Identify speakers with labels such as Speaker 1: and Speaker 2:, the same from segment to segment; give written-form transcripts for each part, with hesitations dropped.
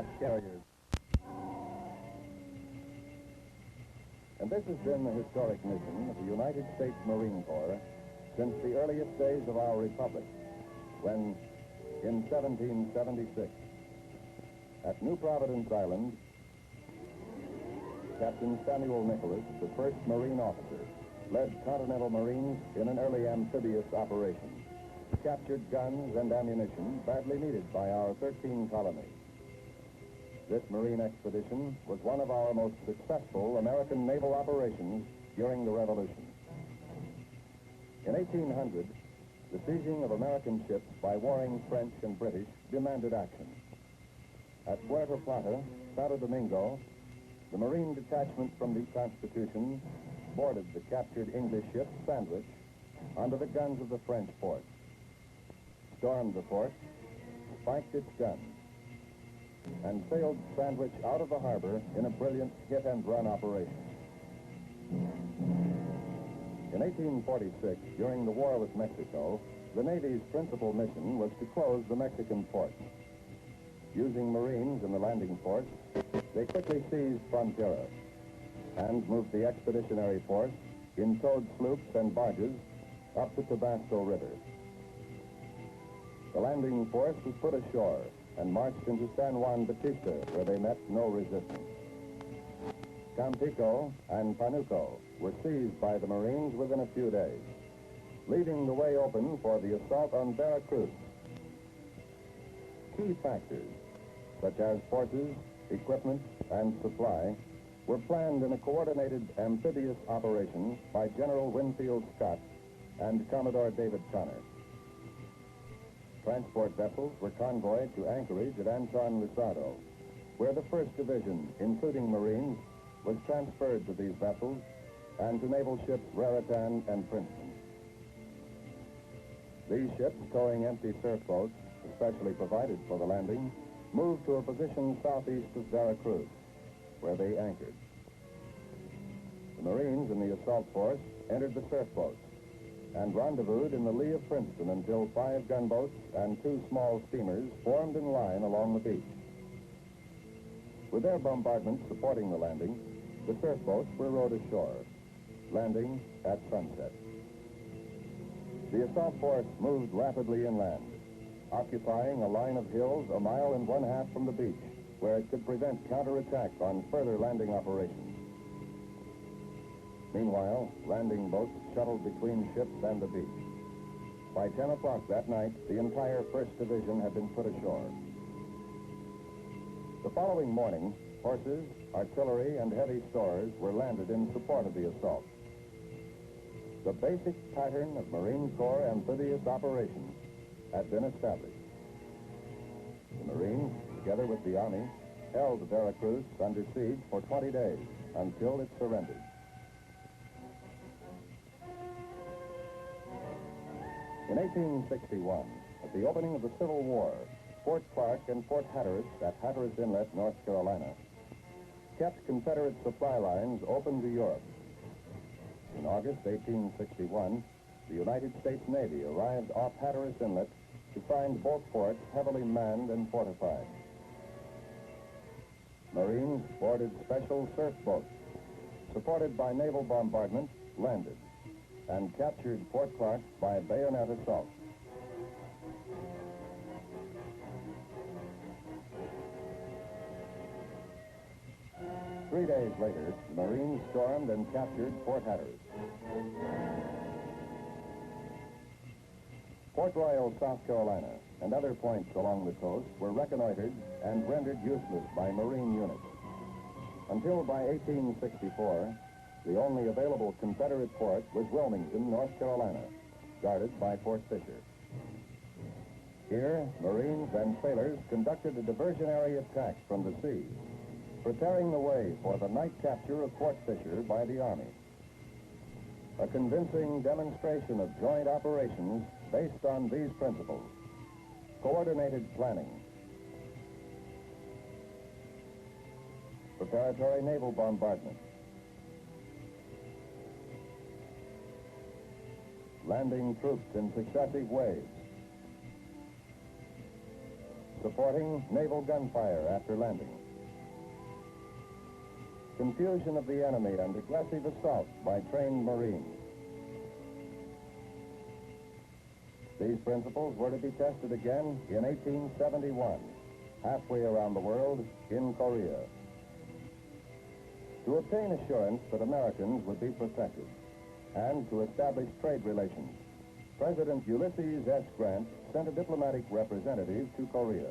Speaker 1: aircraft carriers. And this has been the historic mission of the United States Marine Corps since the earliest days of our republic, when, in 1776, at New Providence Island, Captain Samuel Nicholas, the first Marine officer, led Continental Marines in an early amphibious operation. Captured guns and ammunition badly needed by our 13 colonies. This Marine expedition was one of our most successful American naval operations during the Revolution. In 1800, the seizing of American ships by warring French and British demanded action. At Puerto Plata, Santo Domingo, the Marine detachment from the Constitution boarded the captured English ship Sandwich under the guns of the French fort, stormed the fort, spiked its guns, and sailed Sandwich out of the harbor in a brilliant hit-and-run operation. In 1846, during the war with Mexico, the Navy's principal mission was to close the Mexican ports. Using Marines in the landing force, they quickly seized Frontera and moved the expeditionary force in towed sloops and barges up the Tabasco River. The landing force was put ashore and marched into San Juan Bautista, where they met no resistance. Campeco and Panuco were seized by the Marines within a few days, leaving the way open for the assault on Veracruz. Key factors, such as forces, equipment, and supply, were planned in a coordinated amphibious operation by General Winfield Scott and Commodore David Connor. Transport vessels were convoyed to anchorage at Anton Rizado, where the 1st Division, including Marines, was transferred to these vessels and to naval ships Raritan and Princeton. These ships, towing empty surf boats, especially provided for the landing, moved to a position southeast of Veracruz, where they anchored. The Marines in the assault force entered the surf boats and rendezvoused in the lee of Princeton until 5 gunboats and 2 small steamers formed in line along the beach. With their bombardment supporting the landing, the surf boats were rowed ashore, landing at sunset. The assault force moved rapidly inland, occupying a line of hills a mile and 1/2 from the beach, where it could prevent counterattack on further landing operations. Meanwhile, landing boats shuttled between ships and the beach. By 10 o'clock that night, the entire 1st Division had been put ashore. The following morning, horses, artillery, and heavy stores were landed in support of the assault. The basic pattern of Marine Corps amphibious operations had been established. The Marines, together with the Army, held Veracruz under siege for 20 days until it surrendered. In 1861, at the opening of the Civil War, Fort Clark and Fort Hatteras at Hatteras Inlet, North Carolina, kept Confederate supply lines open to Europe. In August 1861, the United States Navy arrived off Hatteras Inlet to find both forts heavily manned and fortified. Marines boarded special surf boats, supported by naval bombardment, landed, and captured Fort Clark by bayonet assault. Three days later, the Marines stormed and captured Fort Hatteras. Port Royal, South Carolina, and other points along the coast were reconnoitered and rendered useless by Marine units. Until by 1864, the only available Confederate port was Wilmington, North Carolina, guarded by Fort Fisher. Here, Marines and sailors conducted a diversionary attack from the sea, preparing the way for the night capture of Fort Fisher by the Army. A convincing demonstration of joint operations based on these principles: coordinated planning, preparatory naval bombardment, landing troops in successive waves, supporting naval gunfire after landing. Confusion of the enemy and aggressive assault by trained Marines. These principles were to be tested again in 1871, halfway around the world in Korea. To obtain assurance that Americans would be protected and to establish trade relations, President Ulysses S. Grant sent a diplomatic representative to Korea.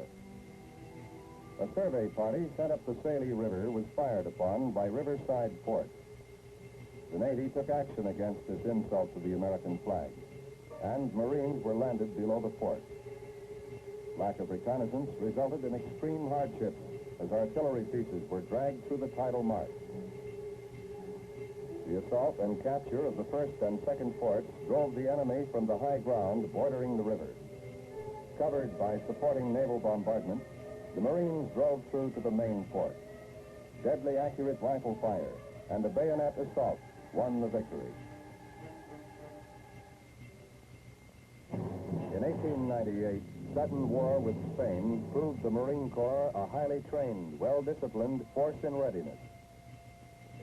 Speaker 1: A survey party sent up the Saley River was fired upon by riverside forts. The Navy took action against this insult to the American flag, and Marines were landed below the fort. Lack of reconnaissance resulted in extreme hardships as artillery pieces were dragged through the tidal march. The assault and capture of the first and second forts drove the enemy from the high ground bordering the river. Covered by supporting naval bombardment, the Marines drove through to the main fort. Deadly accurate rifle fire and a bayonet assault won the victory. In 1898, sudden war with Spain proved the Marine Corps a highly trained, well-disciplined force in readiness.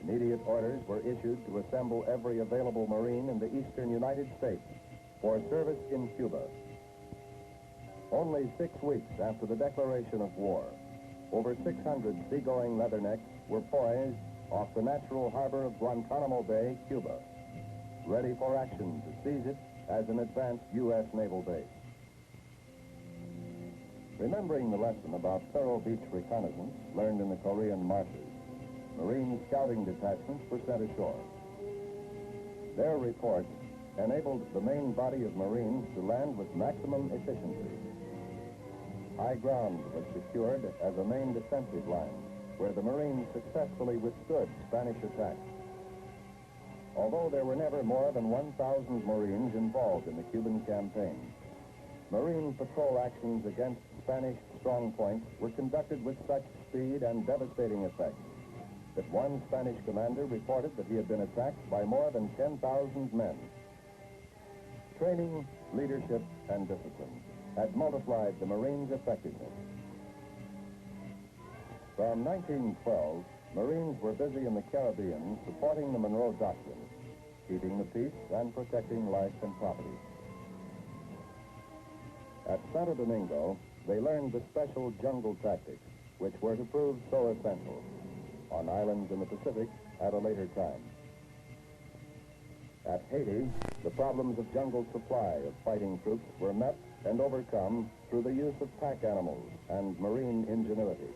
Speaker 1: Immediate orders were issued to assemble every available Marine in the eastern United States for service in Cuba. Only 6 weeks after the declaration of war, over 600 seagoing leathernecks were poised off the natural harbor of Guantanamo Bay, Cuba, ready for action to seize it as an advanced U.S. naval base. Remembering the lesson about thorough beach reconnaissance learned in the Korean marshes, Marine scouting detachments were sent ashore. Their reports enabled the main body of Marines to land with maximum efficiency. High ground was secured as a main defensive line, where the Marines successfully withstood Spanish attacks. Although there were never more than 1,000 Marines involved in the Cuban campaign, Marine patrol actions against Spanish strongpoints were conducted with such speed and devastating effect that one Spanish commander reported that he had been attacked by more than 10,000 men. Training, leadership, and discipline had multiplied the Marines' effectiveness. From 1912, Marines were busy in the Caribbean supporting the Monroe Doctrine, keeping the peace and protecting life and property. At Santo Domingo, they learned the special jungle tactics, which were to prove so essential on islands in the Pacific at a later time. At Haiti, the problems of jungle supply of fighting troops were met and overcome through the use of pack animals and marine ingenuity.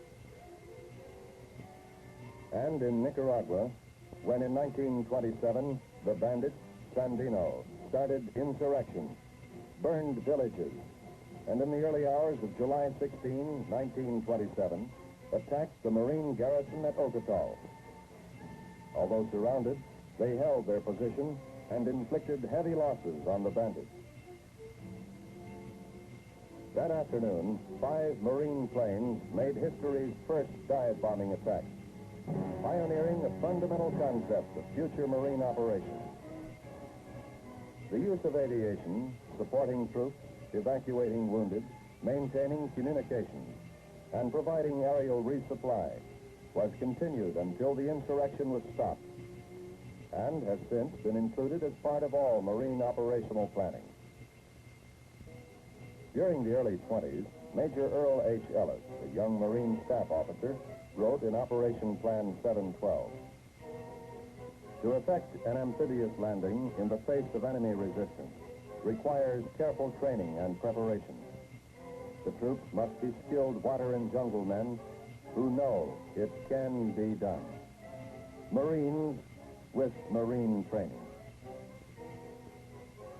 Speaker 1: And in Nicaragua, when in 1927 the bandit Sandino started insurrection, burned villages, and in the early hours of July 16, 1927, attacked the Marine garrison at Ocotal. Although surrounded, they held their position and inflicted heavy losses on the bandits. That afternoon, 5 Marine planes made history's first dive bombing attack, pioneering a fundamental concept of future Marine operations. The use of aviation, supporting troops, evacuating wounded, maintaining communications, and providing aerial resupply was continued until the insurrection was stopped, and has since been included as part of all Marine operational planning. During the early 20s, Major Earl H. Ellis, a young Marine staff officer, wrote in Operation Plan 712, "To effect an amphibious landing in the face of enemy resistance requires careful training and preparation. The troops must be skilled water and jungle men who know it can be done. Marines with Marine training."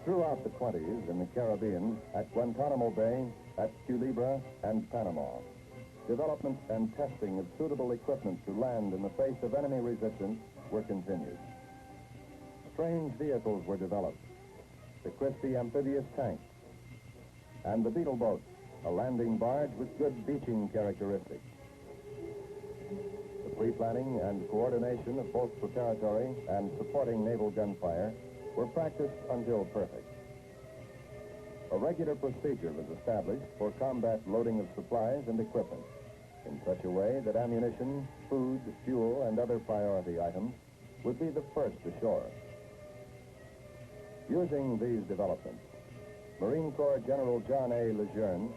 Speaker 1: Throughout the 20s in the Caribbean, at Guantanamo Bay, at Culebra, and Panama, development and testing of suitable equipment to land in the face of enemy resistance were continued. Strange vehicles were developed: the Christie amphibious tank and the Beetle boat, a landing barge with good beaching characteristics. The pre-planning and coordination of both preparatory and supporting naval gunfire were practiced until perfect. a regular procedure was established for combat loading of supplies and equipment in such a way that ammunition, food, fuel, and other priority items would be the first ashore. Using these developments, Marine Corps General John A. Lejeune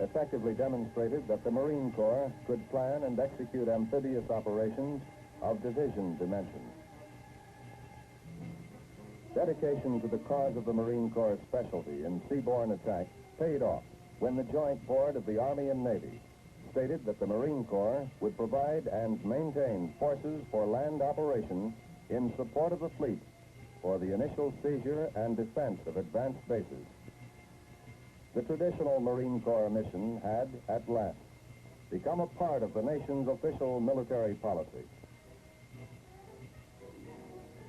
Speaker 1: effectively demonstrated that the Marine Corps could plan and execute amphibious operations of division dimensions. Dedication to the cause of the Marine Corps' specialty in seaborne attack paid off when the Joint Board of the Army and Navy stated that the Marine Corps would provide and maintain forces for land operation in support of the fleet for the initial seizure and defense of advanced bases. The traditional Marine Corps mission had, at last, become a part of the nation's official military policy.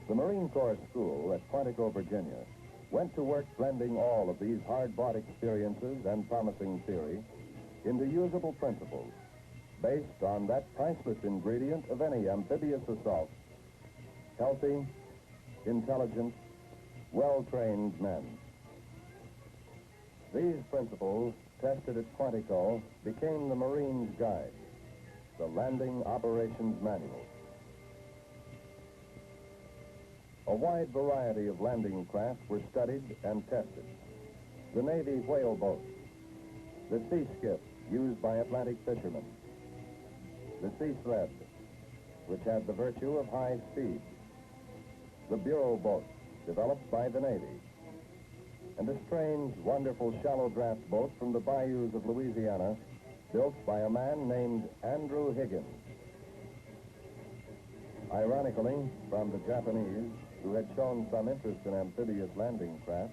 Speaker 1: The Marine Corps School at Quantico, Virginia, went to work blending all of these hard-fought experiences and promising theory into usable principles based on that priceless ingredient of any amphibious assault: healthy, intelligent, well-trained men. These principles, tested at Quantico, became the Marine's Guide, the Landing Operations Manual. A wide variety of landing craft were studied and tested. The Navy whale boat, the sea skiff used by Atlantic fishermen, the sea sled, which had the virtue of high speed, the Bureau boat, developed by the Navy, and a strange, wonderful shallow draft boat from the bayous of Louisiana, built by a man named Andrew Higgins. Ironically, from the Japanese, who had shown some interest in amphibious landing craft,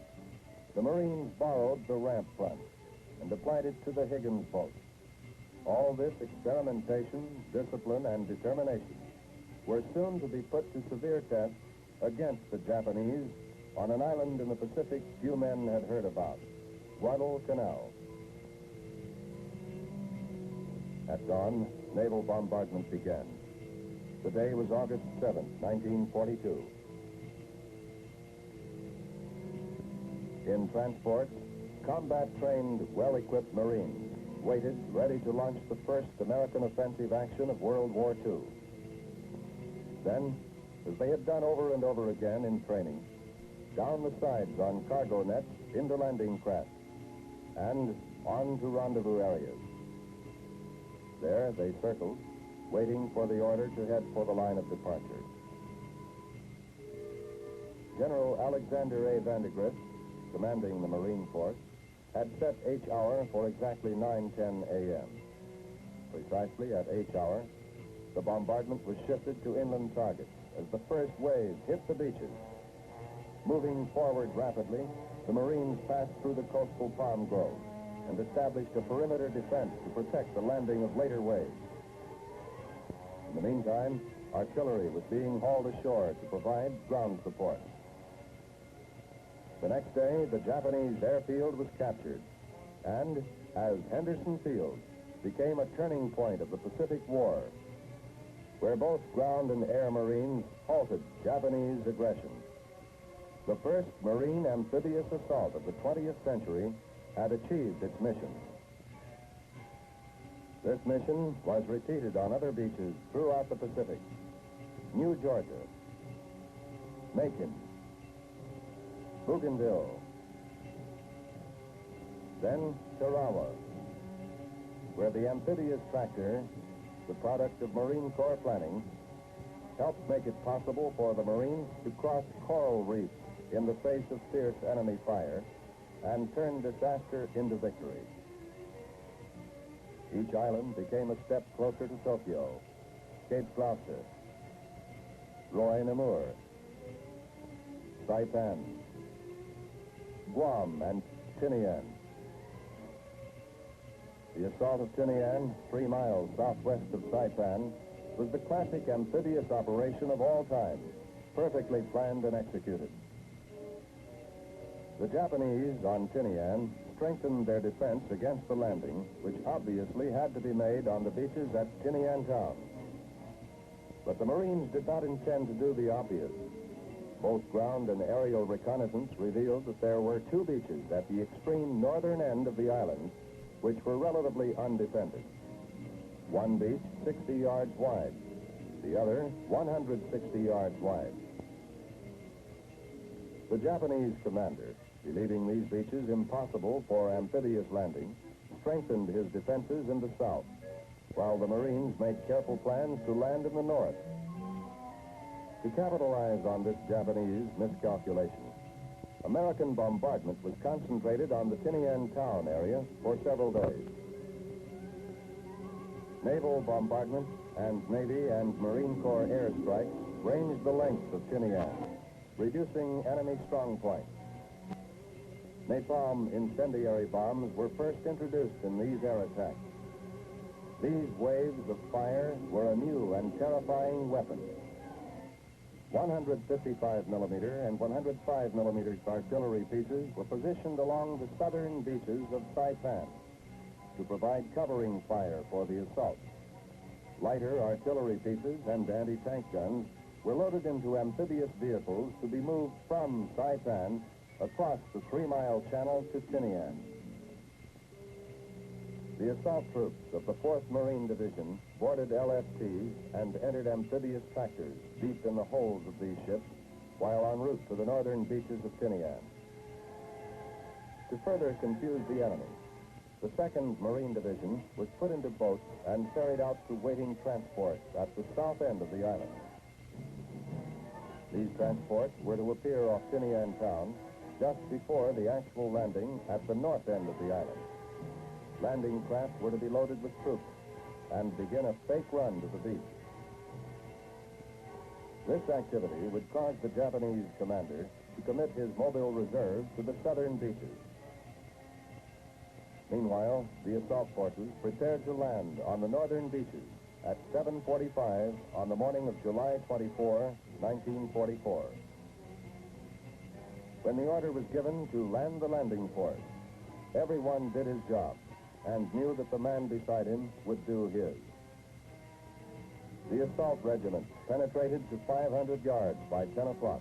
Speaker 1: the Marines borrowed the ramp front and applied it to the Higgins boat. All this experimentation, discipline, and determination were soon to be put to severe test against the Japanese on an island in the Pacific few men had heard about, Guadalcanal. At dawn, naval bombardment began. The day was August 7th, 1942. In transport, combat-trained, well-equipped Marines waited ready to launch the first American offensive action of World War II. Then, as they had done over and over again in training, down the sides on cargo nets into landing craft, and on to rendezvous areas. There they circled, waiting for the order to head for the line of departure. General Alexander A. Vandergrift, commanding the Marine Force, had set H hour for exactly 9:10 a.m. Precisely at H hour, the bombardment was shifted to inland targets as the first waves hit the beaches. Moving forward rapidly, the Marines passed through the coastal palm groves and established a perimeter defense to protect the landing of later waves. In the meantime, artillery was being hauled ashore to provide ground support. The next day, the Japanese airfield was captured, and as Henderson Field became a turning point of the Pacific War, where both ground and air Marines halted Japanese aggression. The first Marine amphibious assault of the 20th century had achieved its mission. This mission was repeated on other beaches throughout the Pacific: New Georgia, Macon, Bougainville, then Tarawa, where the amphibious tractor, the product of Marine Corps planning, helped make it possible for the Marines to cross coral reefs in the face of fierce enemy fire and turn disaster into victory. Each island became a step closer to Tokyo, Cape Gloucester, Roy Namur, Saipan, Guam, and Tinian. The assault of Tinian, 3 miles southwest of Saipan, was the classic amphibious operation of all time, perfectly planned and executed. The Japanese on Tinian strengthened their defense against the landing, which obviously had to be made on the beaches at Tinian town. But the Marines did not intend to do the obvious. Both ground and aerial reconnaissance revealed that there were two beaches at the extreme northern end of the island, which were relatively undefended. One beach 60 yards wide, the other 160 yards wide. The Japanese commander, believing these beaches impossible for amphibious landing, strengthened his defenses in the south, while the Marines made careful plans to land in the north. To capitalize on this Japanese miscalculation, American bombardment was concentrated on the Tinian town area for several days. Naval bombardment and Navy and Marine Corps airstrikes ranged the length of Tinian, reducing enemy strong points. Napalm incendiary bombs were first introduced in these air attacks. These waves of fire were a new and terrifying weapon. 155 millimeter and 105 millimeter artillery pieces were positioned along the southern beaches of Saipan to provide covering fire for the assault. Lighter artillery pieces and anti-tank guns were loaded into amphibious vehicles to be moved from Saipan across the 3-mile channel to Tinian. The assault troops of the 4th Marine Division boarded LFTs and entered amphibious tractors deep in the holds of these ships while en route to the northern beaches of Tinian. To further confuse the enemy, the 2nd Marine Division was put into boats and ferried out to waiting transports at the south end of the island. These transports were to appear off Tinian town just before the actual landing at the north end of the island. Landing craft were to be loaded with troops and begin a fake run to the beach. This activity would cause the Japanese commander to commit his mobile reserve to the southern beaches. Meanwhile, the assault forces prepared to land on the northern beaches at 7:45 on the morning of July 24, 1944. When the order was given to land the landing force, everyone did his job and knew that the man beside him would do his. The assault regiment penetrated to 500 yards by 10 o'clock.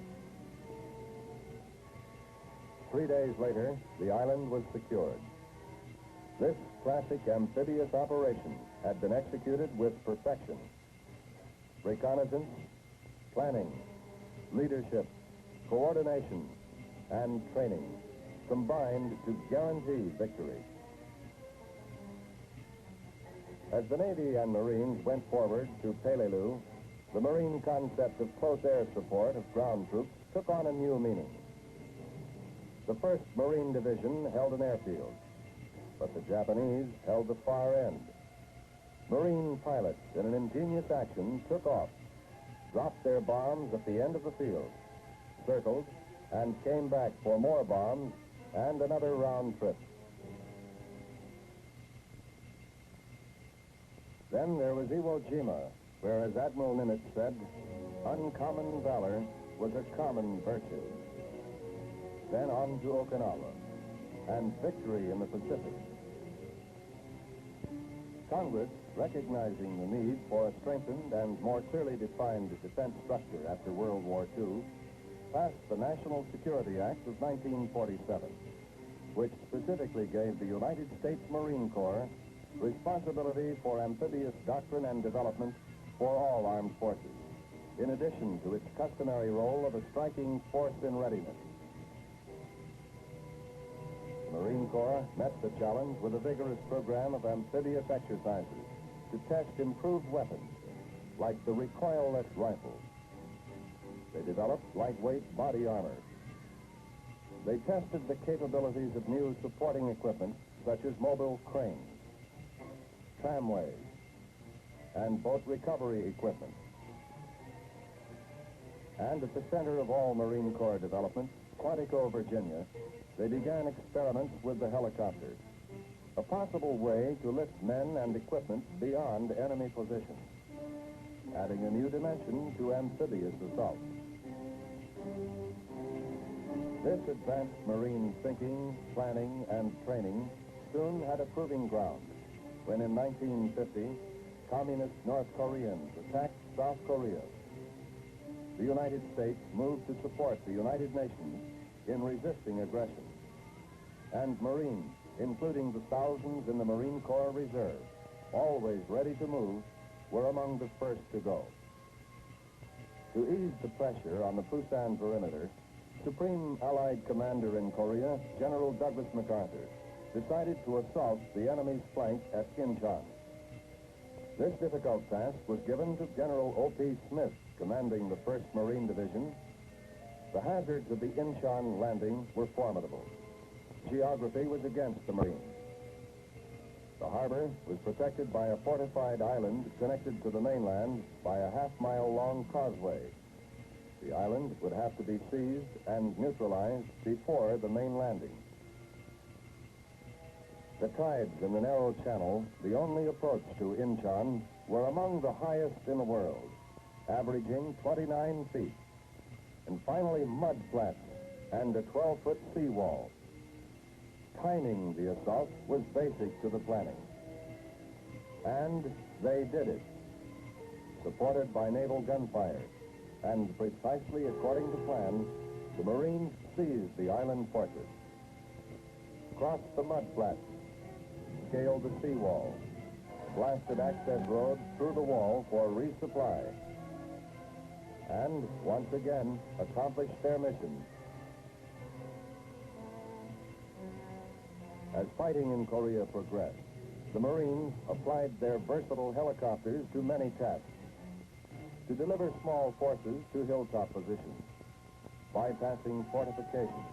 Speaker 1: 3 days later, the island was secured. This classic amphibious operation had been executed with perfection. Reconnaissance, planning, leadership, coordination, and training combined to guarantee victory. As the Navy and Marines went forward to Peleliu, the Marine concept of close air support of ground troops took on a new meaning. The 1st Marine Division held an airfield, but the Japanese held the far end. Marine pilots, in an ingenious action, took off, dropped their bombs at the end of the field, circled, and came back for more bombs and another round trip. Then there was Iwo Jima, where, as Admiral Nimitz said, uncommon valor was a common virtue. Then on to Okinawa, and victory in the Pacific. Congress, recognizing the need for a strengthened and more clearly defined defense structure after World War II, passed the National Security Act of 1947, which specifically gave the United States Marine Corps responsibility for amphibious doctrine and development for all armed forces, in addition to its customary role of a striking force in readiness. The Marine Corps met the challenge with a vigorous program of amphibious exercises to test improved weapons, like the recoilless rifle. They developed lightweight body armor. They tested the capabilities of new supporting equipment, such as mobile cranes, tramways, and boat recovery equipment. And at the center of all Marine Corps development, Quantico, Virginia, they began experiments with the helicopter, a possible way to lift men and equipment beyond enemy positions, adding a new dimension to amphibious assault. This advanced Marine thinking, planning, and training soon had a proving ground when in 1950, communist North Koreans attacked South Korea. the United States moved to support the United Nations in resisting aggression. And Marines, including the thousands in the Marine Corps Reserve, always ready to move, were among the first to go. To ease the pressure on the Busan perimeter, Supreme Allied Commander in Korea, General Douglas MacArthur, decided to assault the enemy's flank at Incheon. This difficult task was given to General O.P. Smith, commanding the 1st Marine Division. The hazards of the Incheon landing were formidable. Geography was against the Marines. The harbor was protected by a fortified island connected to the mainland by a half-mile-long causeway. The island would have to be seized and neutralized before the main landing. The tides in the narrow channel, the only approach to Incheon, were among the highest in the world, averaging 29 feet. And finally, mud flats and a 12-foot seawall. Timing the assault was basic to the planning. And they did it, supported by naval gunfire. And precisely according to plan, the Marines seized the island fortress, crossed the mud flats, scaled the seawall, blasted access roads through the wall for resupply, and once again accomplished their mission. As fighting in Korea progressed, the Marines applied their versatile helicopters to many tasks. To deliver small forces to hilltop positions, bypassing fortifications,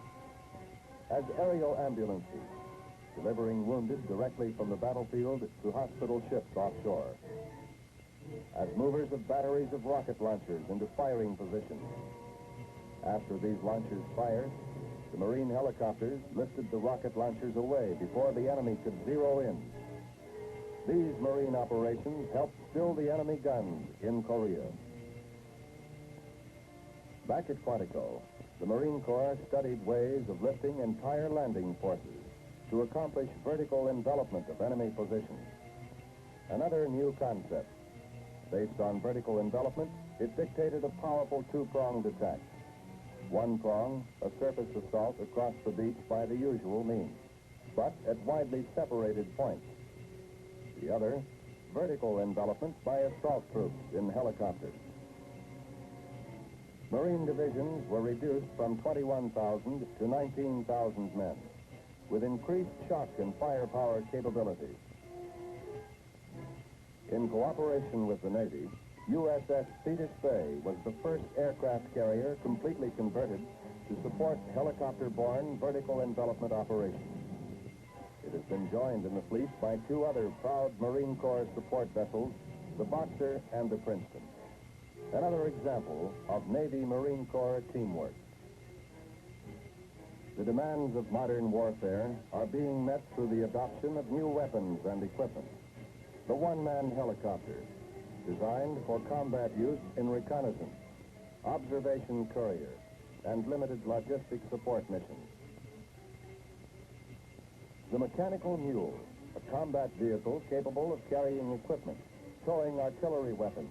Speaker 1: as aerial ambulances, delivering wounded directly from the battlefield to hospital ships offshore, as movers of batteries of rocket launchers into firing positions. After these launchers fired, the Marine helicopters lifted the rocket launchers away before the enemy could zero in. These Marine operations helped still the enemy guns in Korea. Back at Quantico, the Marine Corps studied ways of lifting entire landing forces to accomplish vertical envelopment of enemy positions. Another new concept. Based on vertical envelopment, it dictated a powerful two-pronged attack. One prong, a surface assault across the beach by the usual means, but at widely separated points. The other, vertical envelopment by assault troops in helicopters. Marine divisions were reduced from 21,000 to 19,000 men, with increased shock and firepower capabilities. In cooperation with the Navy, USS Thetis Bay was the first aircraft carrier completely converted to support helicopter-borne vertical envelopment operations. It has been joined in the fleet by two other proud Marine Corps support vessels, the Boxer and the Princeton. Another example of Navy-Marine Corps teamwork. The demands of modern warfare are being met through the adoption of new weapons and equipment. The one-man helicopter, designed for combat use in reconnaissance, observation courier, and limited logistic support missions. The mechanical mule, a combat vehicle capable of carrying equipment, towing artillery weapons,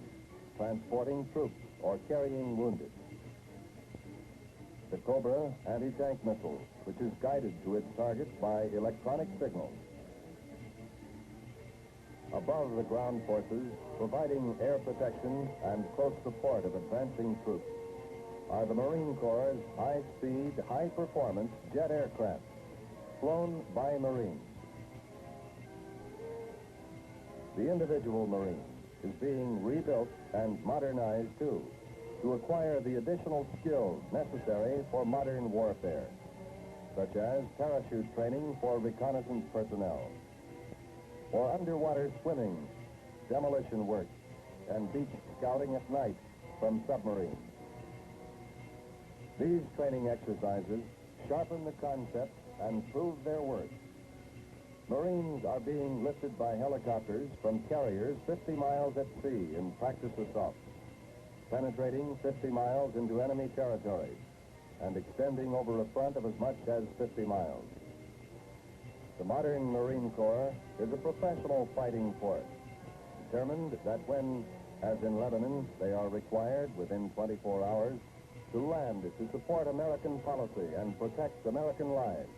Speaker 1: transporting troops, or carrying wounded. The Cobra anti-tank missile, which is guided to its target by electronic signals. Above the ground forces, providing air protection and close support of advancing troops, are the Marine Corps' high-speed, high-performance jet aircraft, flown by Marines. The individual Marine is being rebuilt and modernized, too, to acquire the additional skills necessary for modern warfare, such as parachute training for reconnaissance personnel, or underwater swimming, demolition work, and beach scouting at night from submarines. These training exercises sharpen the concept and prove their worth. Marines are being lifted by helicopters from carriers 50 miles at sea in practice assaults, penetrating 50 miles into enemy territory and extending over a front of as much as 50 miles. The modern Marine Corps is a professional fighting force, determined that when As in Lebanon, they are required within 24 hours to land to support American policy and protect American lives.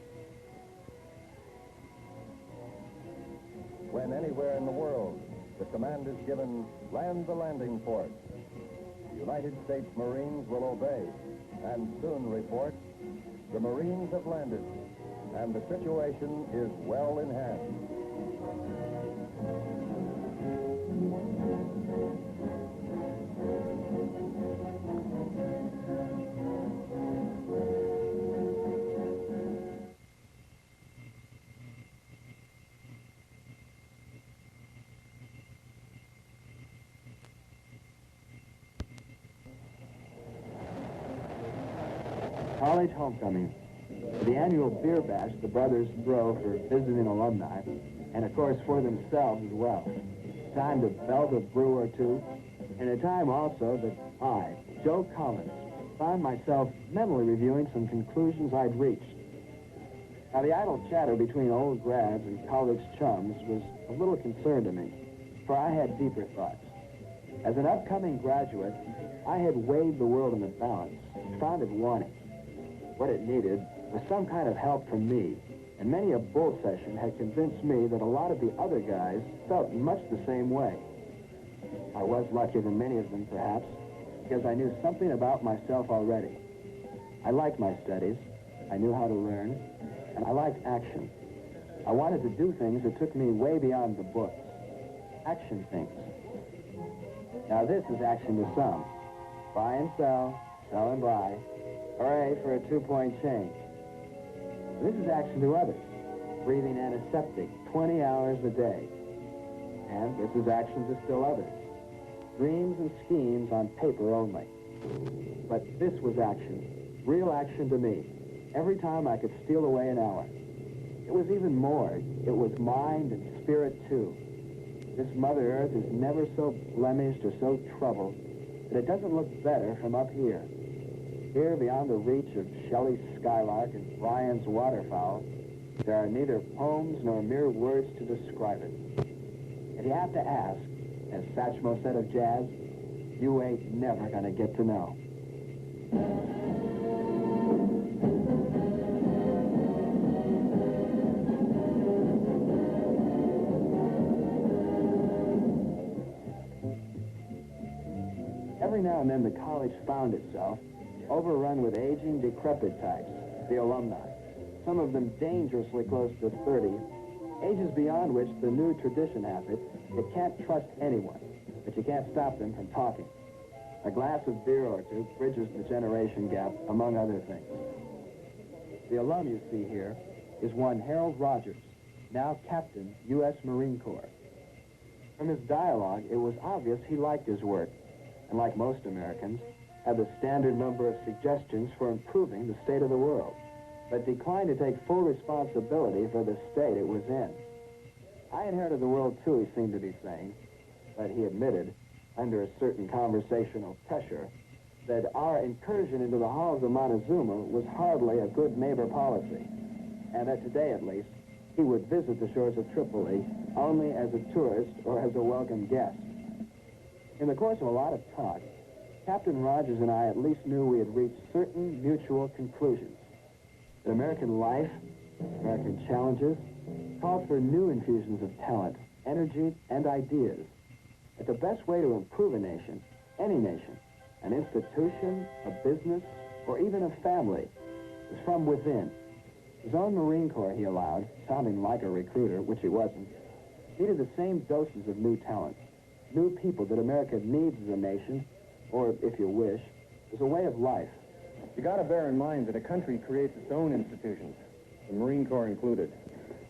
Speaker 1: When anywhere in the world the command is given, land the landing port, the United States Marines will obey and soon report, the Marines have landed and the situation is well in hand.
Speaker 2: College homecoming. The annual beer bash the brothers throw for visiting alumni, and of course for themselves as well. Time to belt a brew or two, and a time also that I, Joe Collins, found myself mentally reviewing some conclusions I'd reached. Now, the idle chatter between old grads and college chums was a little concern to me, for I had deeper thoughts. As an upcoming graduate, I had weighed the world in the balance, found it wanting. What it needed was some kind of help from me, and many a bull session had convinced me that a lot of the other guys felt much the same way. I was luckier than many of them, perhaps, because I knew something about myself already. I liked my studies, I knew how to learn, and I liked action. I wanted to do things that took me way beyond the books. Action things. Now this is action to some. Buy and sell and buy. Hooray for a 2-point change. This is action to others. Breathing antiseptic 20 hours a day. And this is action to still others. Dreams and schemes on paper only. But this was action. Real action to me. Every time I could steal away an hour. It was even more. It was mind and spirit too. This Mother Earth is never so blemished or so troubled that it doesn't look better from up here. Here, beyond the reach of Shelley's skylark and Bryan's waterfowl, there are neither poems nor mere words to describe it. And you have to ask, as Satchmo said of jazz, you ain't never gonna get to know. Every now and then the college found itself overrun with aging, decrepit types, the alumni. Some of them dangerously close to 30, ages beyond which the new tradition has it, you can't trust anyone, but you can't stop them from talking. A glass of beer or two bridges the generation gap, among other things. The alum you see here is one Harold Rogers, now Captain, U.S. Marine Corps. From his dialogue, it was obvious he liked his work, and like most Americans, had the standard number of suggestions for improving the state of the world, but declined to take full responsibility for the state it was in. I inherited the world too, he seemed to be saying, but he admitted, under a certain conversational pressure, that our incursion into the halls of Montezuma was hardly a good neighbor policy, and that today at least, he would visit the shores of Tripoli only as a tourist or as a welcome guest. In the course of a lot of talk, Captain Rogers and I at least knew we had reached certain mutual conclusions. That American life, American challenges, called for new infusions of talent, energy, and ideas. That the best way to improve a nation, any nation, an institution, a business, or even a family, is from within. His own Marine Corps, he allowed, sounding like a recruiter, which he wasn't, needed the same doses of new talent, new people that America needs as a nation, or, if you wish, as a way of life.
Speaker 3: You got to bear in mind that a country creates its own institutions, the Marine Corps included.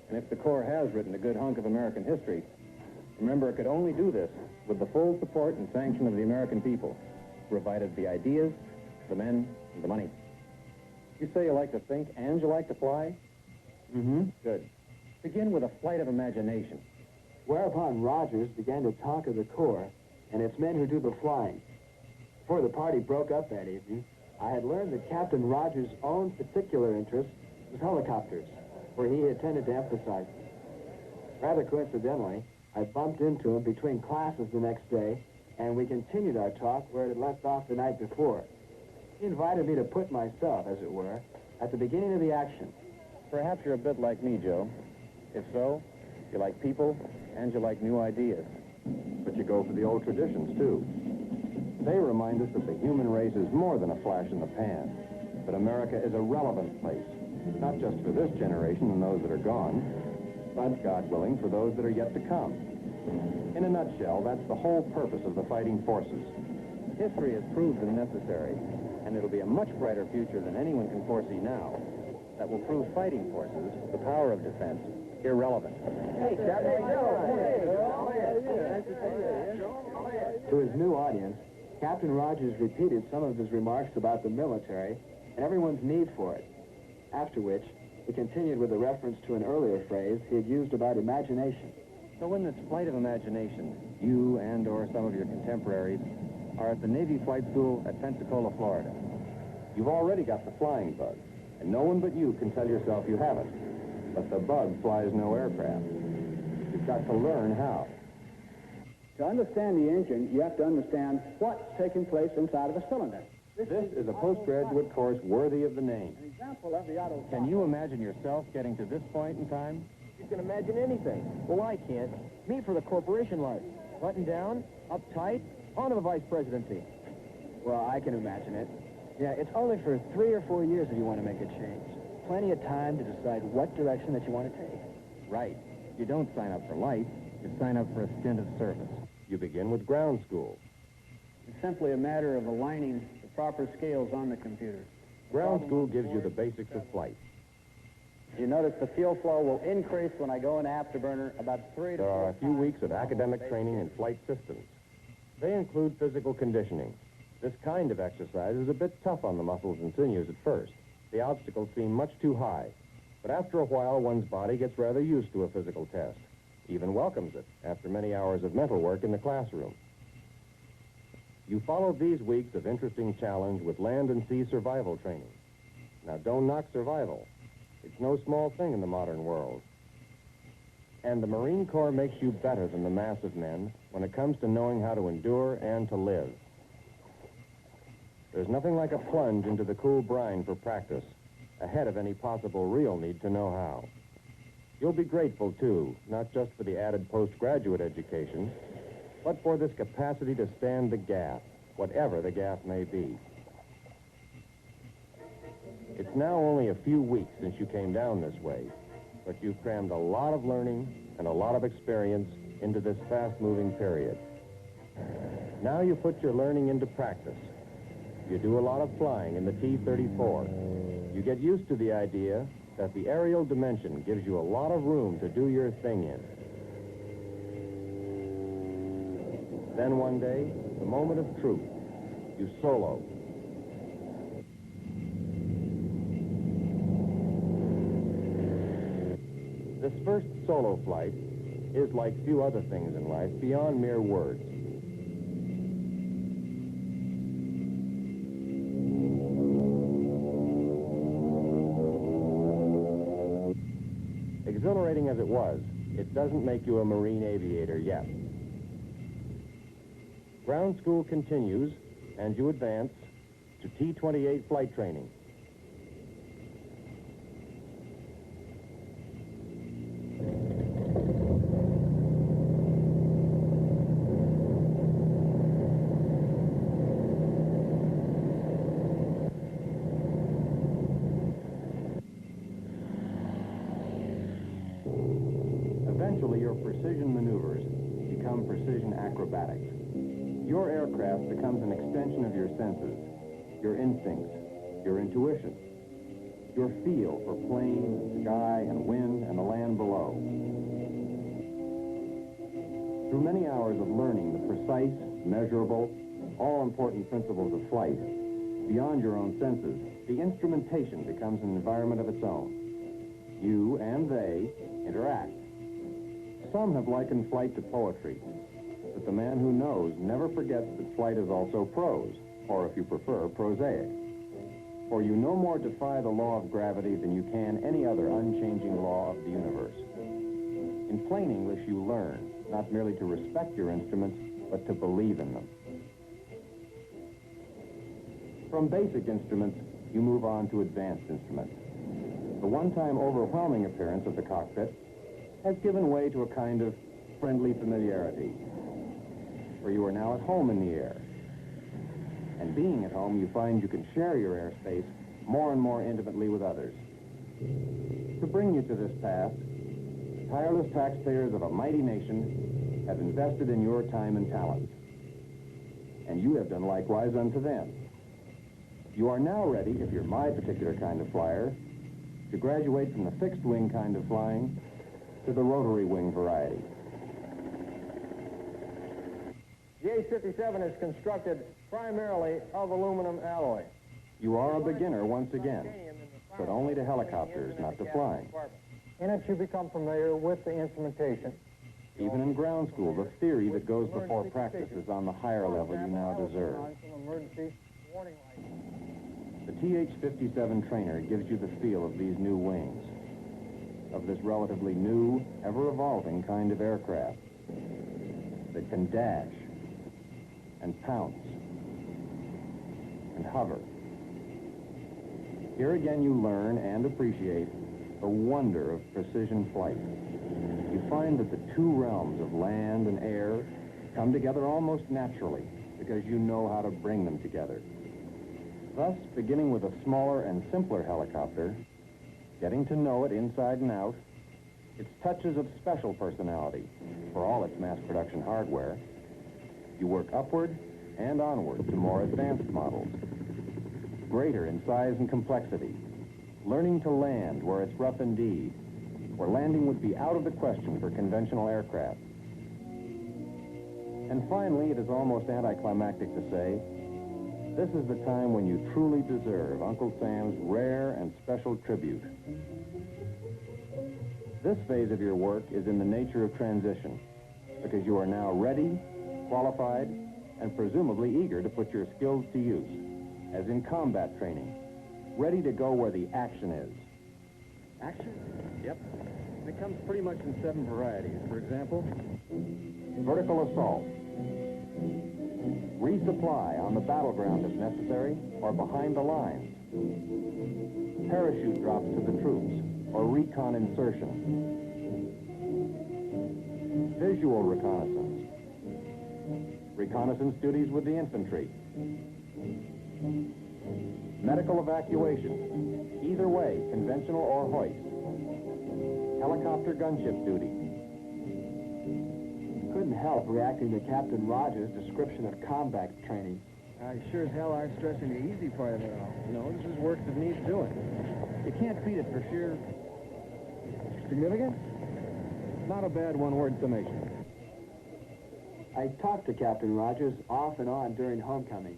Speaker 3: And if the Corps has written a good hunk of American history, remember it could only do this with the full support and sanction of the American people, provided the ideas, the men, and the money. You say you like to think and you like to fly?
Speaker 2: Mm-hmm.
Speaker 3: Good. Begin with a flight of imagination.
Speaker 2: Whereupon Rogers began to talk of the Corps and its men who do the flying. Before the party broke up that evening, I had learned that Captain Rogers' own particular interest was helicopters, where he had tended to emphasize them. Rather coincidentally, I bumped into him between classes the next day and we continued our talk where it had left off the night before. He invited me to put myself, as it were, at the beginning of the action.
Speaker 3: Perhaps you're a bit like me, Joe. If so, you like people and you like new ideas.
Speaker 1: But you go for the old traditions, too. They remind us that the human race is more than a flash in the pan. That America is a relevant place, not just for this generation and those that are gone, but, God willing, for those that are yet to come. In a nutshell, that's the whole purpose of the fighting forces.
Speaker 3: History has proved them necessary, and it'll be a much brighter future than anyone can foresee now that will prove fighting forces, the power of defense, irrelevant.
Speaker 2: Hey, Captain. To his new audience, Captain Rogers repeated some of his remarks about the military and everyone's need for it, after which he continued with a reference to an earlier phrase he had used about imagination.
Speaker 3: So in this flight of imagination, you and or some of your contemporaries are at the Navy Flight School at Pensacola, Florida.
Speaker 1: You've already got the flying bug, and no one but you can tell yourself you haven't. But the bug flies no aircraft. You've got to learn how.
Speaker 4: To understand the engine, you have to understand what's taking place inside of a cylinder.
Speaker 1: This is a postgraduate course worthy of the name.
Speaker 4: An example of the auto.
Speaker 3: Can you imagine yourself getting to this point in time?
Speaker 5: You can imagine anything. Well, I can't. Me for the corporation life. Buttoned down, uptight, on to the vice presidency.
Speaker 2: Well, I can imagine it.
Speaker 5: Yeah, it's only for 3 or 4 years if you want to make a change. Plenty of time to decide what direction that you want to take.
Speaker 3: Right. You don't sign up for life. You sign up for a stint of service.
Speaker 1: You begin with ground school.
Speaker 4: It's simply a matter of aligning the proper scales on the computer.
Speaker 1: Ground school gives you the basics of flight.
Speaker 4: You notice the fuel flow will increase when I go into afterburner about 3 to 4
Speaker 1: There are a few weeks of academic training in flight systems. They include physical conditioning. This kind of exercise is a bit tough on the muscles and sinews at first. The obstacles seem much too high. But after a while, one's body gets rather used to a physical test. Even welcomes it after many hours of mental work in the classroom. You follow these weeks of interesting challenge with land and sea survival training. Now, don't knock survival. It's no small thing in the modern world. And the Marine Corps makes you better than the mass of men when it comes to knowing how to endure and to live. There's nothing like a plunge into the cool brine for practice, ahead of any possible real need to know how. You'll be grateful, too, not just for the added postgraduate education, but for this capacity to stand the gaff, whatever the gaff may be. It's now only a few weeks since you came down this way, but you've crammed a lot of learning and a lot of experience into this fast-moving period. Now you put your learning into practice. You do a lot of flying in the T-34. You get used to the idea that the aerial dimension gives you a lot of room to do your thing in. Then one day, the moment of truth, you solo. This first solo flight is, like few other things in life, beyond mere words. Exhilarating as it was, it doesn't make you a Marine aviator yet. Ground school continues, and you advance to T-28 flight training. Eventually, your precision maneuvers become precision acrobatics. Your aircraft becomes an extension of your senses, your instincts, your intuition, your feel for plane, and sky, and wind, and the land below. Through many hours of learning the precise, measurable, all-important principles of flight, beyond your own senses, the instrumentation becomes an environment of its own. You and they interact. Some have likened flight to poetry, but the man who knows never forgets that flight is also prose, or if you prefer, prosaic. For you no more defy the law of gravity than you can any other unchanging law of the universe. In plain English, you learn,
Speaker 3: not merely to respect your instruments, but to believe in them. From basic instruments, you move on to advanced instruments. The one-time overwhelming appearance of the cockpit has given way to a kind of friendly familiarity, where you are now at home in the air. And being at home, you find you can share your airspace more and more intimately with others. To bring you to this path, tireless taxpayers of a mighty nation have invested in your time and talents. And you have done likewise unto them. You are now ready, if you're my particular kind of flyer, to graduate from the fixed wing kind of flying to the rotary wing variety.
Speaker 5: The A-57 is constructed primarily of aluminum alloy.
Speaker 3: You are a beginner once again, but only to helicopters, not to flying.
Speaker 5: In it, you become familiar with the instrumentation.
Speaker 3: Even in ground school, the theory that goes before practice is on the higher level you now deserve. The TH-57 trainer gives you the feel of these new wings, of this relatively new, ever-evolving kind of aircraft that can dash and pounce and hover. Here again you learn and appreciate the wonder of precision flight. You find that the two realms of land and air come together almost naturally because you know how to bring them together. Thus, beginning with a smaller and simpler helicopter, getting to know it inside and out, its touches of special personality, for all its mass production hardware, you work upward and onward to more advanced models, greater in size and complexity, learning to land where it's rough indeed, where landing would be out of the question for conventional aircraft. And finally, it is almost anticlimactic to say, this is the time when you truly deserve Uncle Sam's rare and special tribute. This phase of your work is in the nature of transition, because you are now ready, qualified, and presumably eager to put your skills to use, as in combat training, ready to go where the action is.
Speaker 2: Action?
Speaker 3: Yep.
Speaker 2: It comes pretty much in 7 varieties. For example,
Speaker 3: Vertical assault. Resupply on the battleground if necessary, or behind the lines. Parachute drops to the troops, or recon insertion. Visual reconnaissance. Reconnaissance duties with the infantry. Medical evacuation, either way, conventional or hoist. Helicopter gunship duty.
Speaker 2: couldn't help reacting to Captain Rogers' description of combat training.
Speaker 5: I sure as hell aren't stressing the easy part of it all.
Speaker 3: No, this is work that needs doing.
Speaker 5: You can't beat it for sheer significance.
Speaker 3: Not a bad one-word summation.
Speaker 2: I talked to Captain Rogers off and on during homecoming.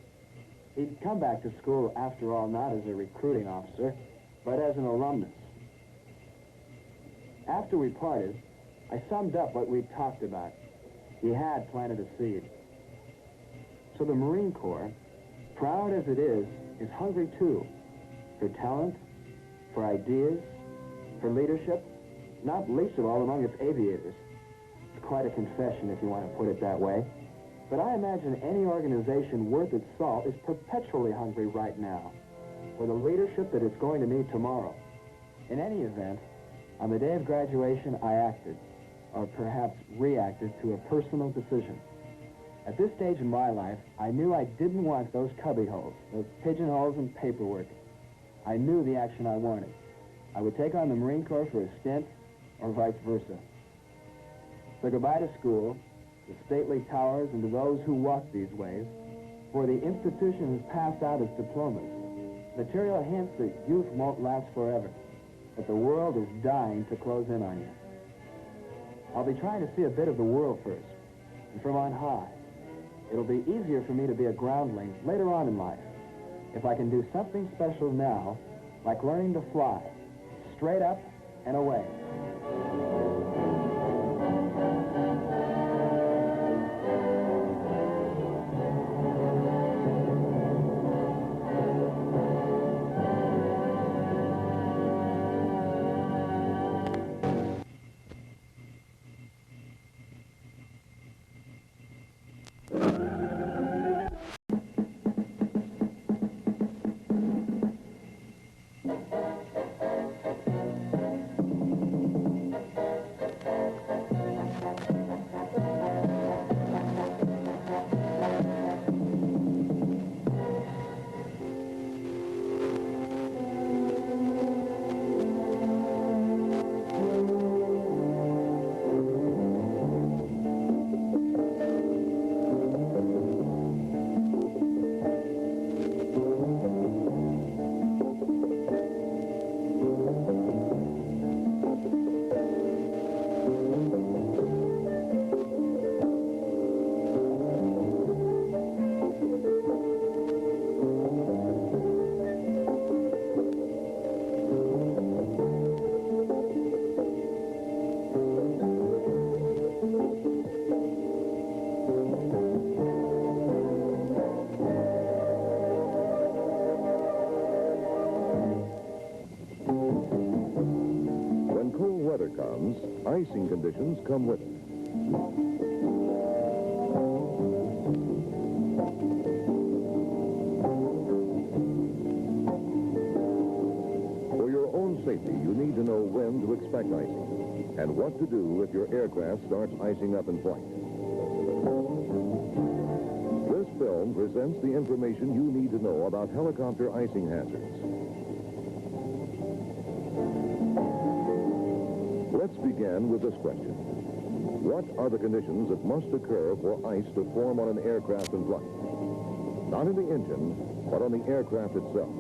Speaker 2: He'd come back to school, after all, not as a recruiting officer, but as an alumnus. After we parted, I summed up what we'd talked about. He had planted a seed. So the Marine Corps, proud as it is hungry too, for talent, for ideas, for leadership, not least of all among its aviators. It's quite a confession if you want to put it that way. But I imagine any organization worth its salt is perpetually hungry right now for the leadership that it's going to need tomorrow. In any event, on the day of graduation, I acted, or perhaps reacted, to a personal decision. At this stage in my life, I knew I didn't want those cubbyholes, those pigeonholes and paperwork. I knew the action I wanted. I would take on the Marine Corps for a stint, or vice versa. So goodbye to school, the stately towers, and to those who walk these ways, for the institution has passed out its diplomas. Material hints that youth won't last forever, that the world is dying to close in on you. I'll be trying to see a bit of the world first, and from on high. It'll be easier for me to be a groundling later on in life, if I can do something special now, like learning to fly, straight up and away.
Speaker 6: icing conditions come with it. For your own safety, you need to know when to expect icing and what to do if your aircraft starts icing up in flight. This film presents the information you need to know about helicopter icing hazards. Let's begin with this question. What are the conditions that must occur for ice to form on an aircraft in flight? Not in the engine, but on the aircraft itself.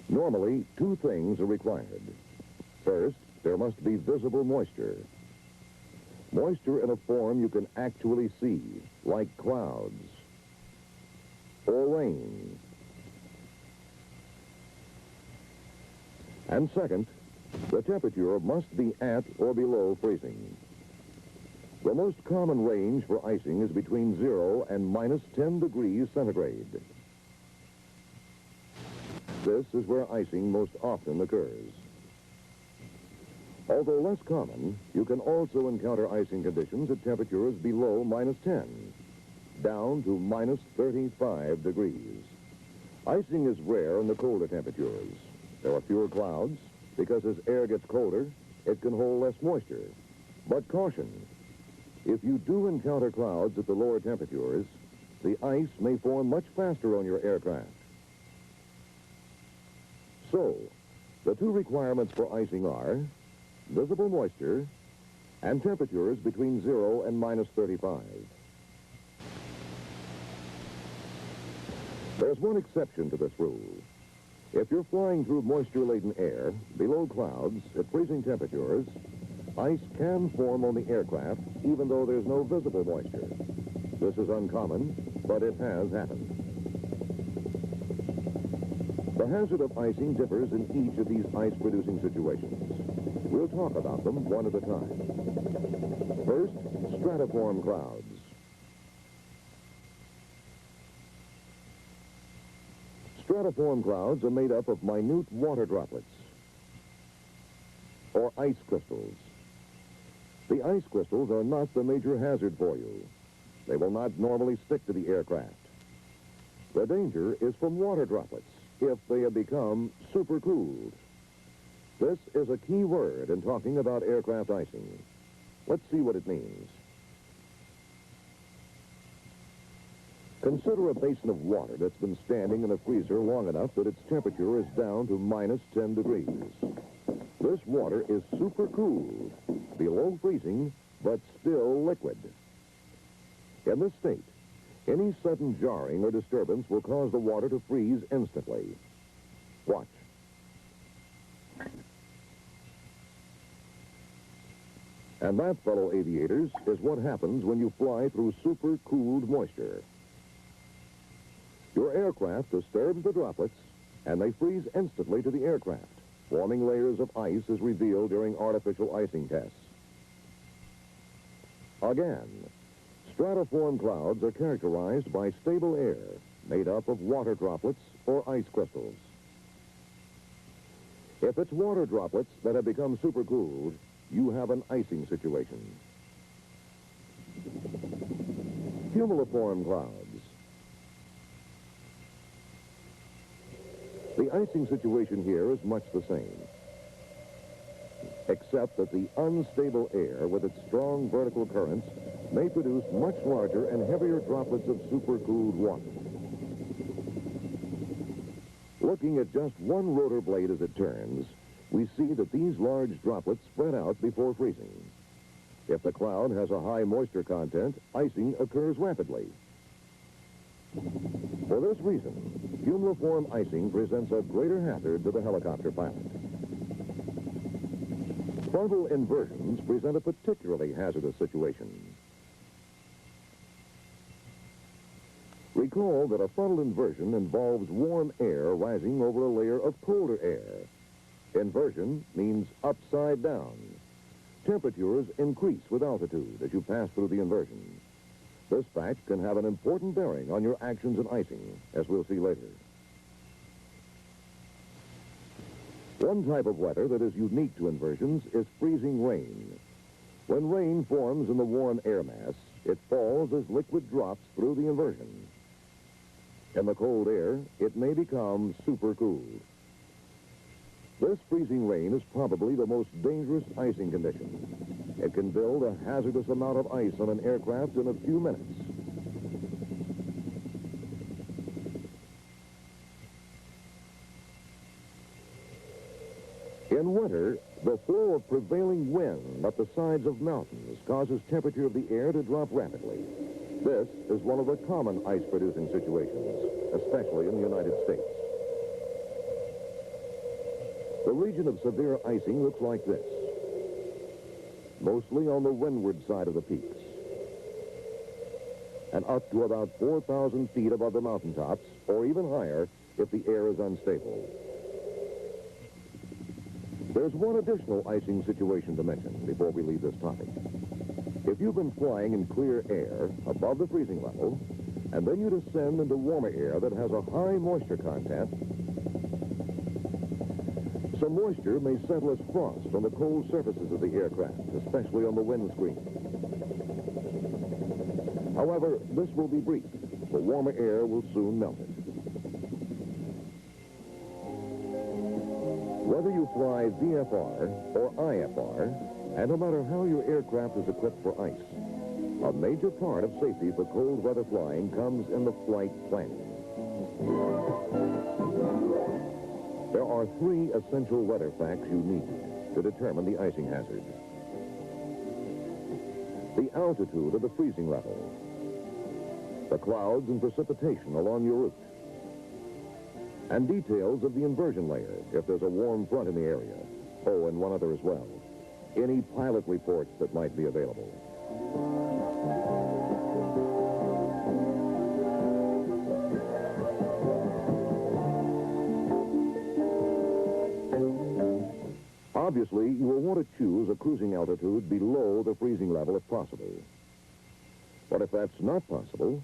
Speaker 6: Normally, two things are required. First, there must be visible moisture. Moisture in a form you can actually see, like clouds or rain. And second, the temperature must be at or below freezing. The most common range for icing is between 0 and minus 10 degrees centigrade. This is where icing most often occurs. Although less common, you can also encounter icing conditions at temperatures below minus 10, down to minus 35 degrees. Icing is rare in the colder temperatures. There are fewer clouds, because as air gets colder, it can hold less moisture. But caution, if you do encounter clouds at the lower temperatures, the ice may form much faster on your aircraft. So, the two requirements for icing are visible moisture and temperatures between 0 and minus 35. There's one exception to this rule. If you're flying through moisture-laden air, below clouds, at freezing temperatures, ice can form on the aircraft even though there's no visible moisture. This is uncommon, but it has happened. The hazard of icing differs in each of these ice-producing situations. We'll talk about them one at a time. First, stratiform clouds. Stratiform clouds are made up of minute water droplets, or ice crystals. The ice crystals are not the major hazard for you. They will not normally stick to the aircraft. The danger is from water droplets if they have become supercooled. This is a key word in talking about aircraft icing. Let's see what it means. Consider a basin of water that's been standing in a freezer long enough that its temperature is down to minus 10 degrees. This water is supercooled, below freezing, but still liquid. In this state, any sudden jarring or disturbance will cause the water to freeze instantly. Watch. And that, fellow aviators, is what happens when you fly through supercooled moisture. Your aircraft disturbs the droplets, and they freeze instantly to the aircraft, forming layers of ice as revealed during artificial icing tests. Again, stratiform clouds are characterized by stable air made up of water droplets or ice crystals. If it's water droplets that have become supercooled, you have an icing situation. Cumuliform clouds. The icing situation here is much the same, except that the unstable air with its strong vertical currents may produce much larger and heavier droplets of supercooled water. Looking at just one rotor blade as it turns, we see that these large droplets spread out before freezing. If the cloud has a high moisture content, icing occurs rapidly. For this reason, cumuliform icing presents a greater hazard to the helicopter pilot. Frontal inversions present a particularly hazardous situation. Recall that a frontal inversion involves warm air rising over a layer of colder air. Inversion means upside down. Temperatures increase with altitude as you pass through the inversion. This fact can have an important bearing on your actions in icing, as we'll see later. One type of weather that is unique to inversions is freezing rain. When rain forms in the warm air mass, it falls as liquid drops through the inversion. In the cold air, it may become supercooled. This freezing rain is probably the most dangerous icing condition. It can build a hazardous amount of ice on an aircraft in a few minutes. In winter, the flow of prevailing wind up the sides of mountains causes temperature of the air to drop rapidly. This is one of the common ice-producing situations, especially in the United States. The region of severe icing looks like this, mostly on the windward side of the peaks, and up to about 4,000 feet above the mountaintops, or even higher if the air is unstable. There's one additional icing situation to mention before we leave this topic. If you've been flying in clear air above the freezing level, and then you descend into warmer air that has a high moisture content, some moisture may settle as frost on the cold surfaces of the aircraft, especially on the windscreen. However, this will be brief. The warmer air will soon melt it. Whether you fly VFR or IFR, and no matter how your aircraft is equipped for ice, a major part of safety for cold weather flying comes in the flight planning. There are three essential weather facts you need to determine the icing hazard. The altitude of the freezing level, the clouds and precipitation along your route, and details of the inversion layer if there's a warm front in the area. Oh, and one other as well. Any pilot reports that might be available. Obviously, you will want to choose a cruising altitude below the freezing level if possible. But if that's not possible,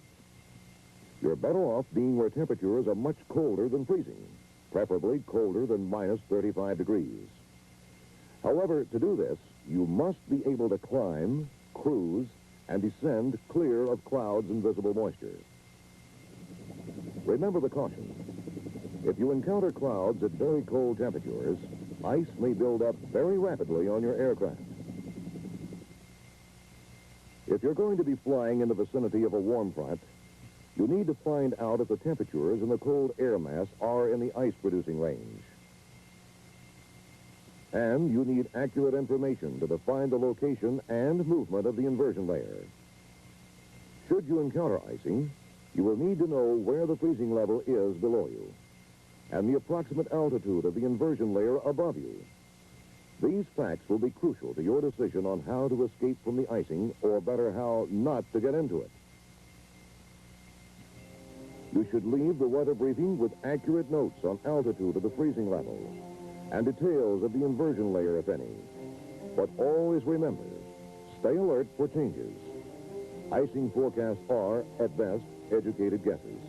Speaker 6: you're better off being where temperatures are much colder than freezing, preferably colder than minus 35 degrees. However, to do this, you must be able to climb, cruise, and descend clear of clouds and visible moisture. Remember the caution. If you encounter clouds at very cold temperatures, ice may build up very rapidly on your aircraft. If you're going to be flying in the vicinity of a warm front, you need to find out if the temperatures in the cold air mass are in the ice-producing range. And you need accurate information to define the location and movement of the inversion layer. Should you encounter icing, you will need to know where the freezing level is below you and the approximate altitude of the inversion layer above you. These facts will be crucial to your decision on how to escape from the icing, or better, how not to get into it. You should leave the weather briefing with accurate notes on altitude of the freezing level and details of the inversion layer, if any. But always remember, stay alert for changes. Icing forecasts are, at best, educated guesses.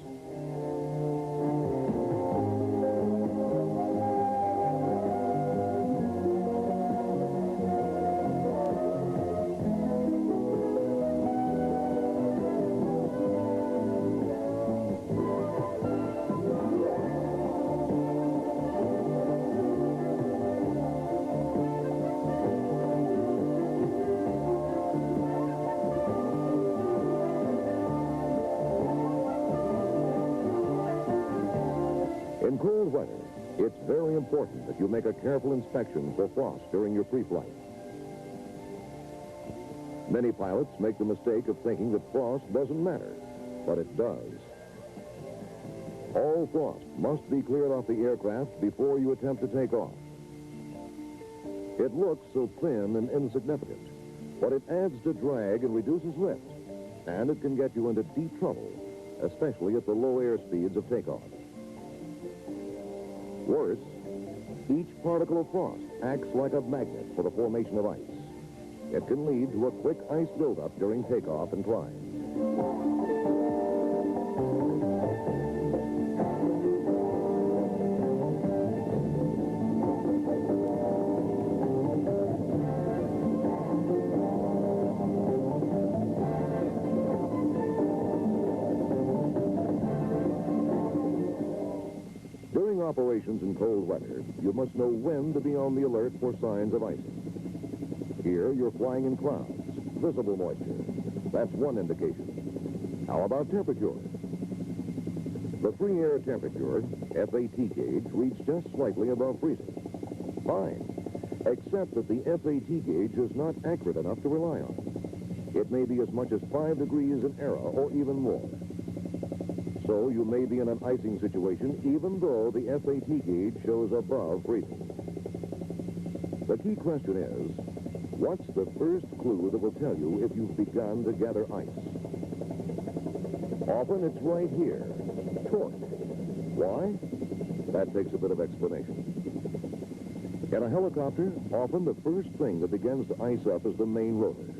Speaker 6: In cold weather, it's very important that you make a careful inspection for frost during your pre-flight. Many pilots make the mistake of thinking that frost doesn't matter, but it does. All frost must be cleared off the aircraft before you attempt to take off. It looks so thin and insignificant, but it adds to drag and reduces lift, and it can get you into deep trouble, especially at the low air speeds of takeoff. Worse, each particle of frost acts like a magnet for the formation of ice. It can lead to a quick ice buildup during takeoff and climb. operations in cold weather, you must know when to be on the alert for signs of icing. Here, you're flying in clouds, visible moisture. That's one indication. How about temperature? The free air temperature, FAT gauge, reads just slightly above freezing. Fine, except that the FAT gauge is not accurate enough to rely on. It may be as much as 5 degrees in error, or even more. So you may be in an icing situation even though the FAT gauge shows above freezing. The key question is, what's the first clue that will tell you if you've begun to gather ice? Often it's right here, torque. Why? That takes a bit of explanation. In a helicopter, often the first thing that begins to ice up is the main rotor.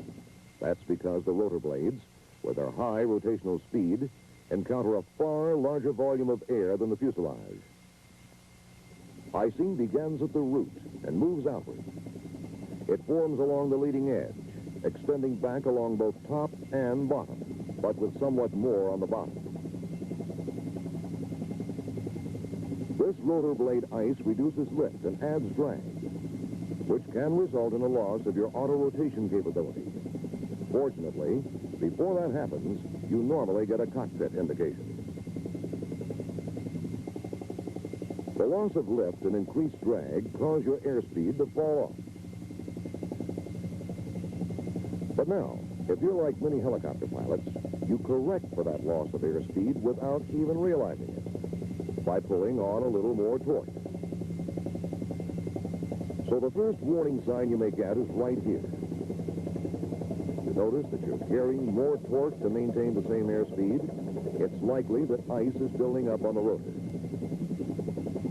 Speaker 6: That's because the rotor blades, with their high rotational speed, encounter a far larger volume of air than the fuselage. Icing begins at the root and moves outward. It forms along the leading edge, extending back along both top and bottom, but with somewhat more on the bottom. This rotor blade ice reduces lift and adds drag, which can result in a loss of your auto-rotation capability. Fortunately, before that happens, you normally get a cockpit indication. The loss of lift and increased drag cause your airspeed to fall off. But now, if you're like many helicopter pilots, you correct for that loss of airspeed without even realizing it, by pulling on a little more torque. So the first warning sign you may get is right here. You notice that you're carrying more torque to maintain the same airspeed. It's likely that ice is building up on the rotor.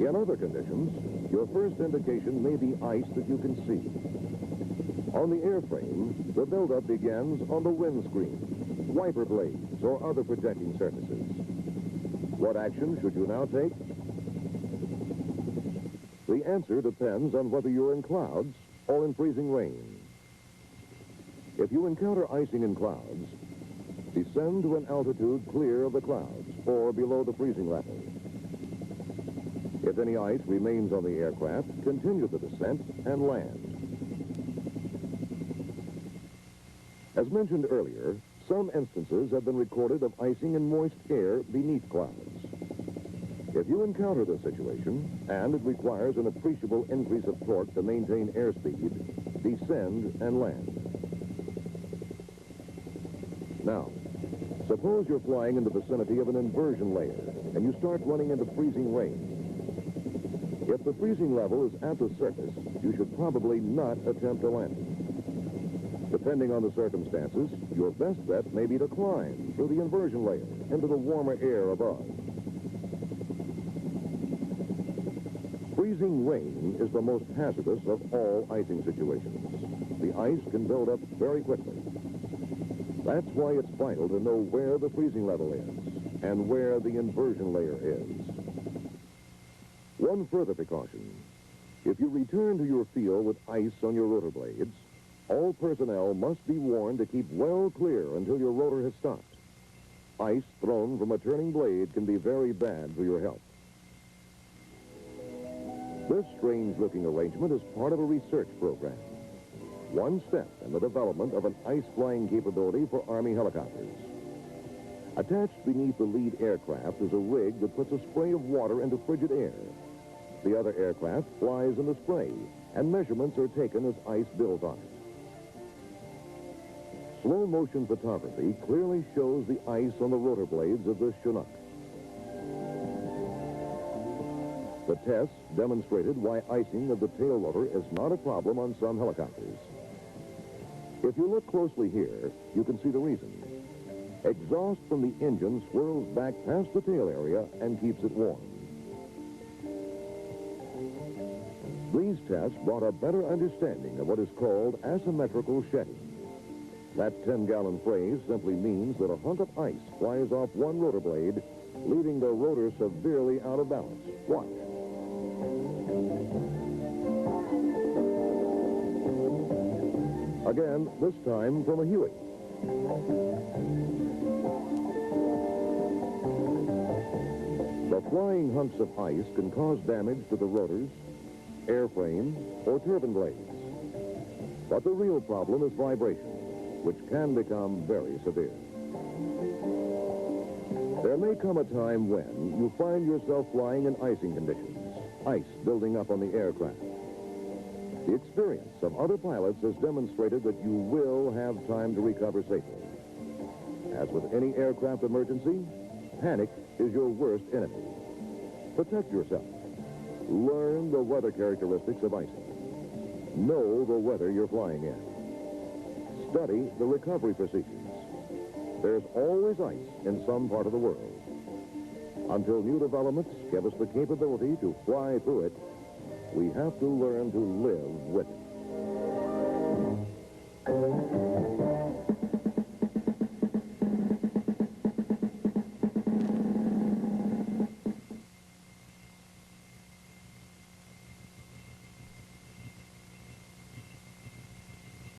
Speaker 6: In other conditions, your first indication may be ice that you can see. On the airframe, the buildup begins on the windscreen, wiper blades, or other protecting surfaces. What action should you now take? The answer depends on whether you're in clouds or in freezing rain. If you encounter icing in clouds, descend to an altitude clear of the clouds or below the freezing level. If any ice remains on the aircraft, continue the descent and land. As mentioned earlier, some instances have been recorded of icing in moist air beneath clouds. If you encounter this situation, and it requires an appreciable increase of torque to maintain airspeed, descend and land. Now, suppose you're flying in the vicinity of an inversion layer, and you start running into freezing rain. If the freezing level is at the surface, you should probably not attempt to land. Depending on the circumstances, your best bet may be to climb through the inversion layer into the warmer air above. Freezing rain is the most hazardous of all icing situations. The ice can build up very quickly. That's why it's vital to know where the freezing level is and where the inversion layer is. One further precaution. If you return to your field with ice on your rotor blades, all personnel must be warned to keep well clear until your rotor has stopped. Ice thrown from a turning blade can be very bad for your health. This strange-looking arrangement is part of a research program. One step in the development of an ice-flying capability for Army helicopters. Attached beneath the lead aircraft is a rig that puts a spray of water into frigid air. The other aircraft flies in the spray, and measurements are taken as ice builds on it. Slow-motion photography clearly shows the ice on the rotor blades of this Chinook. The tests demonstrated why icing of the tail rotor is not a problem on some helicopters. If you look closely here, you can see the reason. Exhaust from the engine swirls back past the tail area and keeps it warm. These tests brought a better understanding of what is called asymmetrical shedding. That 10-gallon phrase simply means that a hunk of ice flies off one rotor blade, leaving the rotor severely out of balance. Watch. Again, this time from a Huey. The flying hunks of ice can cause damage to the rotors, airframe, or turbine blades. But the real problem is vibration, which can become very severe. There may come a time when you find yourself flying in icing conditions, ice building up on the aircraft. The experience of other pilots has demonstrated that you will have time to recover safely. As with any aircraft emergency, panic is your worst enemy. Protect yourself. Learn the weather characteristics of icing. Know the weather you're flying in. Study the recovery procedures. There's always ice in some part of the world. Until new developments give us the capability to fly through it, we have to learn to live with it.